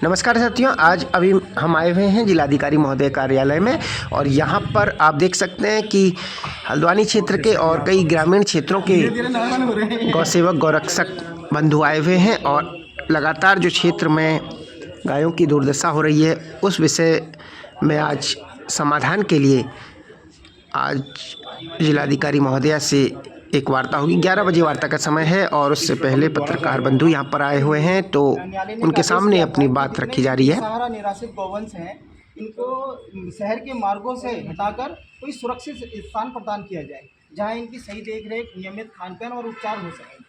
नमस्कार साथियों, आज अभी हम आए हुए हैं जिलाधिकारी महोदय कार्यालय में और यहाँ पर आप देख सकते हैं कि हल्द्वानी क्षेत्र के और कई ग्रामीण क्षेत्रों के गौसेवक गौरक्षक बंधु आए हुए हैं और लगातार जो क्षेत्र में गायों की दुर्दशा हो रही है उस विषय में आज समाधान के लिए आज जिलाधिकारी महोदया से एक वार्ता होगी। 11 बजे वार्ता का समय है और उससे पहले पत्रकार बंधु यहाँ पर आए हुए हैं तो उनके सामने अपनी बात रखी जा रही है। सहारा निराश्रित गौवंश हैं, इनको शहर के मार्गों से हटाकर कोई सुरक्षित स्थान प्रदान किया जाए जहाँ इनकी सही देखरेख, नियमित खानपान और उपचार हो सके।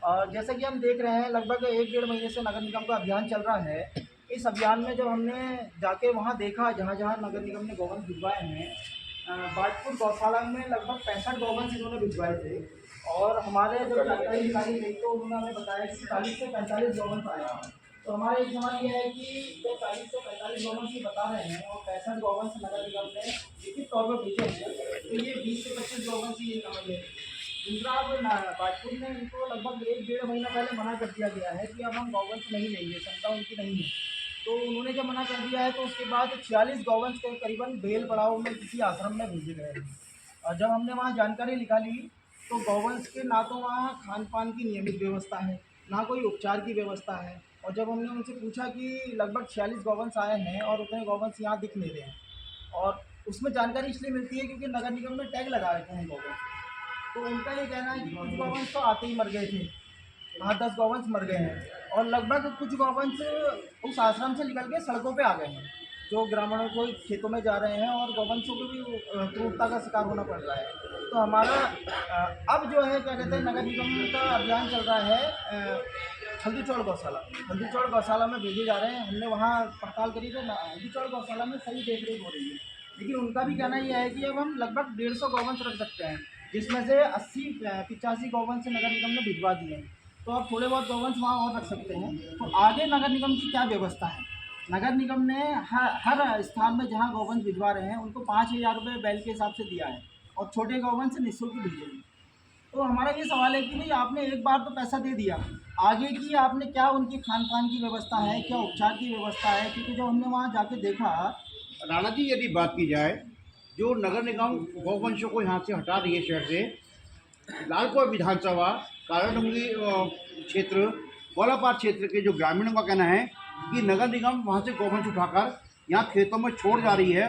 और जैसा कि हम देख रहे हैं, लगभग 1-1.5 महीने से नगर निगम का अभियान चल रहा है। इस अभियान में जब हमने जाके वहाँ देखा जहाँ जहाँ नगर निगम ने गौवंश भिजवाए हैं, बाजपुर गौशाला में लगभग 65 गौवंश इन्होंने भिजवाए थे और हमारे जो जानकारी निकाली गई तो उन्होंने हमें बताया कि 40 से 45 गौवंश आए हैं। तो हमारा एक सवाल यह है कि जो 40 से 45 गौवंश की बता रहे हैं और 65 गौवंश नगर निगम ने लिखित तौर पर भेजे हैं, तो ये 20 से 25 गौवंश ही समझ लें। दूसरा, अब बाजपुर में इनको लगभग 1-1.5 महीना पहले मना कर दिया गया है कि अब हम गौवंश नहीं लेंगे, क्षमता उनकी नहीं है। तो उन्होंने जब मना कर दिया है तो उसके बाद 46 गौवंश के करीबन बेल पड़ाव में किसी आश्रम में भेजे गए हैं। और जब हमने वहाँ जानकारी निकाली तो गौवंश के ना तो वहाँ खान पान की नियमित व्यवस्था है, ना कोई उपचार की व्यवस्था है। और जब हमने उनसे पूछा कि लगभग 46 गौवंश आए हैं और उतने गौवंश यहाँ दिख नहीं रहे हैं, और उसमें जानकारी इसलिए मिलती है क्योंकि नगर निगम ने टैग लगा रखे हैं गौवंश। तो उनका ये कहना है कि कुछ गौवंश तो आते ही मर गए थे, 10 गौवंश मर गए हैं और लगभग कुछ गौवंश उस आश्रम से निकल के सड़कों पे आ गए हैं, जो ग्रामीणों को खेतों में जा रहे हैं और गौवंशों को भी क्रूरता का शिकार होना पड़ रहा है। तो हमारा अब जो है क्या कहते हैं, नगर निगम का अभियान चल रहा है हल्दीचौड़ गौशाला में भेजे जा रहे हैं। हमने वहाँ पड़ताल करी तो हल्दीचौड़ गौशाला में सही देखरेख हो रही है, लेकिन उनका भी कहना यह है कि अब हम लगभग 150 गौवंश रख सकते हैं, जिसमें से 80-85 गौवंश नगर निगम ने भिजवा दिए हैं। तो आप थोड़े बहुत गौवंश वहाँ और रख सकते हैं। तो आगे नगर निगम की क्या व्यवस्था है? नगर निगम ने हर स्थान में जहाँ गौवंश भिजवा रहे हैं उनको 5,000 रुपये बैल के हिसाब से दिया है और छोटे गौवंश निःशुल्क भेजे हैं। तो हमारा ये सवाल है कि भाई आपने एक बार तो पैसा दे दिया, आगे की आपने क्या उनकी खान पान की व्यवस्था है, क्या उपचार की व्यवस्था है? क्योंकि जब हमने वहाँ जाके देखा। राणा जी, यदि बात की जाए, जो नगर निगम गौवंशों को यहाँ से हटा रही है शहर से, लालपुर विधानसभा कालाडूंगी क्षेत्र गोलापार क्षेत्र के जो ग्रामीणों का कहना है कि नगर निगम वहाँ से गौवंश उठाकर यहाँ खेतों में छोड़ जा रही है,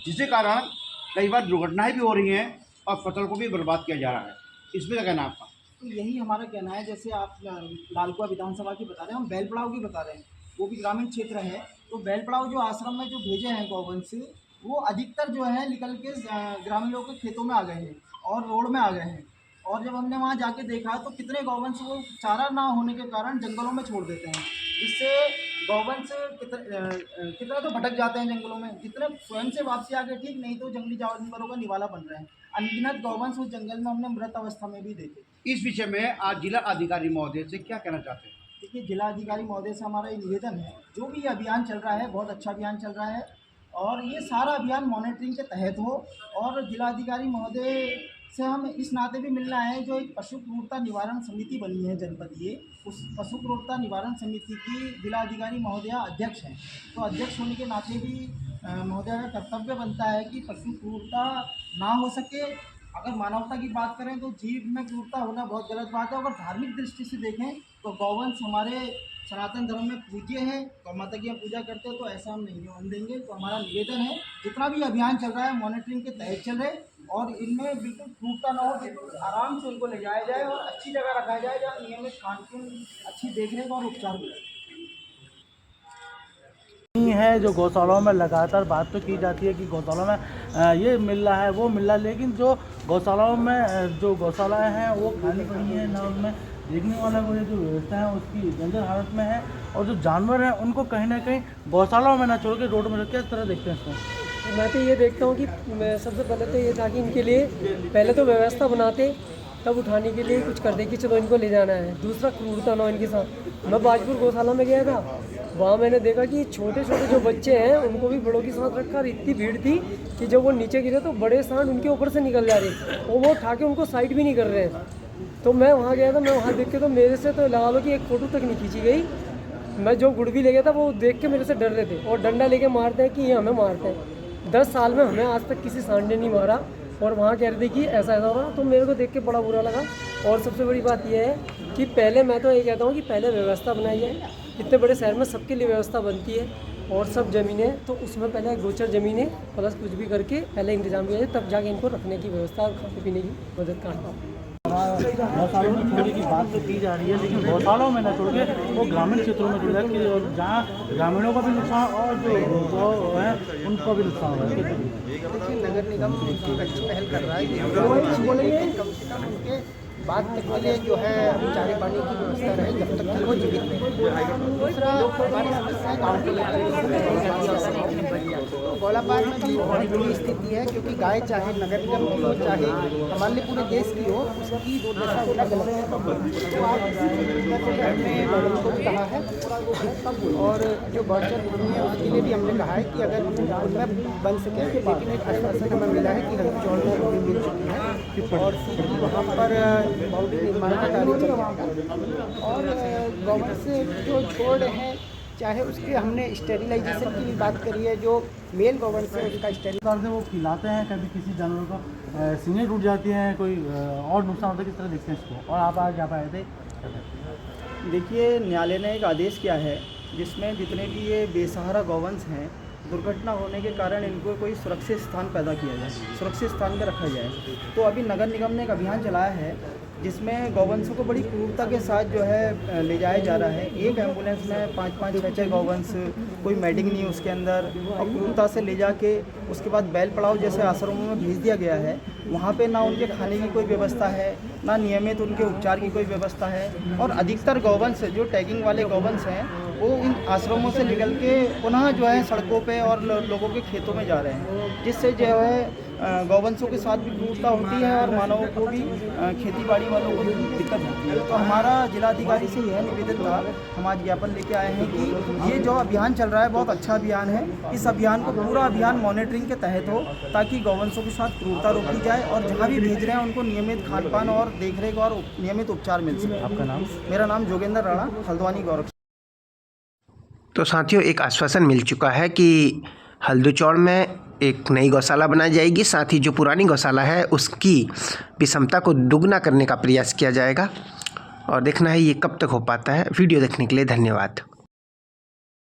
जिसके कारण कई बार दुर्घटनाएं भी हो रही हैं और फसल को भी बर्बाद किया जा रहा है। इसमें क्या कहना है आपका? तो यही हमारा कहना है, जैसे आप लालकुआ विधानसभा की बता रहे हैं, हम बैलपड़ाव की बता रहे हैं, वो भी ग्रामीण क्षेत्र है। तो बैलपड़ाव जो आश्रम में जो भेजे हैं गौवंश, वो अधिकतर जो है निकल के ग्रामीणों के खेतों में आ गए हैं और रोड में आ गए हैं। और जब हमने वहाँ जाके देखा तो कितने गौवंश वो चारा ना होने के कारण जंगलों में छोड़ देते हैं, जिससे गौवंश कितने तो भटक जाते हैं जंगलों में, जितने स्वयं से वापसी आके ठीक, नहीं तो जंगली जानवरों का निवाला बन रहे हैं। अनगिनत गौवंश उस जंगल में हमने मृत अवस्था में भी देखे। इस विषय में आज जिला अधिकारी महोदय से क्या कहना चाहते हैं? देखिए, जिला अधिकारी महोदय से हमारा ये निवेदन है, जो भी ये अभियान चल रहा है बहुत अच्छा अभियान चल रहा है और ये सारा अभियान मॉनिटरिंग के तहत हो। और जिला अधिकारी महोदय से हम इस नाते भी मिलना है, जो एक पशु क्रूरता निवारण समिति बनी है जनपद, ये उस पशु क्रूरता निवारण समिति की जिला अधिकारी महोदया अध्यक्ष हैं। तो अध्यक्ष होने के नाते भी महोदया का कर्तव्य बनता है कि पशु क्रूरता ना हो सके। अगर मानवता की बात करें तो जीव में क्रूरता होना बहुत गलत बात है। अगर धार्मिक दृष्टि से देखें तो गौवंश हमारे सनातन धर्म में पूज्य है, गौ माता की हम पूजा करते हैं, तो ऐसा हम नहीं होने देंगे। तो हमारा निवेदन है, जितना भी अभियान चल रहा है मॉनिटरिंग के तहत चल रहे और इनमें बिल्कुल क्रूरता ना हो, बिल्कुल आराम से उनको ले जाया जाए और अच्छी जगह रखा जाए जहाँ नियमित खान पान, अच्छी देखरेख और उपचार मिले है। जो गौशालाओं में लगातार बात तो की जाती है कि गौशाला में ये मिल रहा है वो मिल रहा है, लेकिन जो गौशालाओं में जो गौशालाएं हैं वो खाली पड़ी हैं, ना उनमें देखने वाला कोई जो व्यवस्था है उसकी जर्जर हालत में है और जो जानवर हैं उनको कहीं ना कहीं गौशालाओं में ना छोड़ के रोड में रख के इस तरह देखते हैं इसको। मैं तो ये देखता हूँ कि सबसे पहले तो ये था कि इनके लिए पहले तो व्यवस्था बनाते, तब उठाने के लिए कुछ कर दे कि चलो इनको ले जाना है। दूसरा, क्रूरता ना हो इनके साथ। मैं बाजपुर गौशाला में गया था, वहाँ मैंने देखा कि छोटे छोटे जो बच्चे हैं उनको भी बड़ों के साथ रखा और इतनी भीड़ थी कि जब वो नीचे गिरे तो बड़े सांड उनके ऊपर से निकल जा रहे और वो उठा के उनको साइड भी नहीं कर रहे हैं। तो मैं वहाँ गया था, मैं वहाँ देख के तो मेरे से तो लगा लो कि एक फ़ोटो तक नहीं खींची गई। मैं जो गुड़ भी ले गया था वो देख के मेरे से डर रहे थे और डंडा लेके मारते हैं कि ये हमें मारते हैं। 10 साल में हमें आज तक किसी सांड ने नहीं मारा और वहाँ कह रहे थे कि ऐसा ऐसा होगा, तो मेरे को देख के बड़ा बुरा लगा। और सबसे बड़ी बात यह है कि पहले मैं तो ये कहता हूँ कि पहले व्यवस्था बनाई जाए। इतने बड़े शहर में सबके लिए व्यवस्था बनती है और सब ज़मीनें, तो उसमें पहले गोचर ज़मीनें प्लस कुछ भी करके पहले इंतजाम किया जाए, तब जाके इनको रखने की व्यवस्था और खाने पीने की मदद करना। गौशालों में छोड़ने की बात तो की जा रही है, लेकिन गौशालों में न छोड़ के वो ग्रामीण क्षेत्रों में जुड़ कि और जहाँ ग्रामीणों का भी नुकसान और जो गौ है उनका भी नुकसान हो रहा है। देखिए नगर निगम एक अच्छी पहल कर रहा है, लेकिन कम से कम उनके बाद तक के लिए जो है चारे पानी की व्यवस्था रहे जब तक कि वो जीवित रहें। दूसरा हमारी समस्या गाँव को लेकर गौलापार में भी बहुत बुरी स्थिति है, क्योंकि गाय चाहे नगर निगम की हो चाहे हमारे लिए पूरे देश की हो, उसकी दुर्दशा होना गलत है। तो आप हमने मैडम को भी कहा है और जो बर्चर भूमि है उसके लिए भी हमने कहा है कि अगर उनमें बन सके, लेकिन एक आश्वासन हमें मिला है कि हल्दीचौड़ में भूमि मिल चुकी है और वहाँ पर बाउंड्री निर्माण का कार्य चल रहा है। और गवर्नमेंट से जो छोड़ है, चाहे उसके हमने स्टेरिलाइजेशन की भी बात करी है, जो मेल गवर्नमेंट से उसका प्रकार से वो खिलाते हैं, कभी किसी जानवर को सीने टूट जाती हैं, कोई और नुकसान होता है, किस तरह देखते हैं इसको। और आप आज यहाँ पर आए थे। देखिए न्यायालय ने एक आदेश किया है जिसमें जितने भी ये बेसहारा गौवंश हैं, दुर्घटना होने के कारण इनको कोई सुरक्षित स्थान पैदा किया जाए, सुरक्षित स्थान पर रखा जाए। तो अभी नगर निगम ने एक अभियान चलाया है जिसमें गौवंशों को बड़ी क्रूरता के साथ जो है ले जाया जा रहा है। एक एम्बुलेंस में 5-5, 6-6 गौवंश, कोई मेडिक नहीं उसके अंदर, और क्रूरता से ले जाके उसके बाद बैल पड़ाव जैसे आश्रमों में भेज दिया गया है। वहाँ पे ना उनके खाने की कोई व्यवस्था है, ना नियमित उनके उपचार की कोई व्यवस्था है। और अधिकतर गौवंश जो टैगिंग वाले गौवंश हैं वो इन आश्रमों से निकल के पुनः जो है सड़कों पे और लोगों के खेतों में जा रहे हैं, जिससे जो है गौवंशों के साथ भी क्रूरता होती है और मानवों को भी, खेती बाड़ी वालों को भी दिक्कत होती है। तो हमारा जिलाधिकारी से यह निवेदन था, हम आज ज्ञापन लेके आए हैं कि ये जो अभियान चल रहा है बहुत अच्छा अभियान है। इस अभियान को पूरा अभियान मॉनिटरिंग के तहत हो, ताकि गौवंशों के साथ क्रूरता रोकी जाए और जहाँ भी भेज रहे हैं उनको नियमित खान पान और देखरेख और नियमित उपचार मिल सके। आपका नाम? मेरा नाम जोगेंद्र राणा, हल्द्वानी गौरक्ष। तो साथियों, एक आश्वासन मिल चुका है कि हल्दीचौड़ में एक नई गौशाला बनाई जाएगी, साथ ही जो पुरानी गौशाला है उसकी विषमता को दुगना करने का प्रयास किया जाएगा और देखना है ये कब तक हो पाता है। वीडियो देखने के लिए धन्यवाद।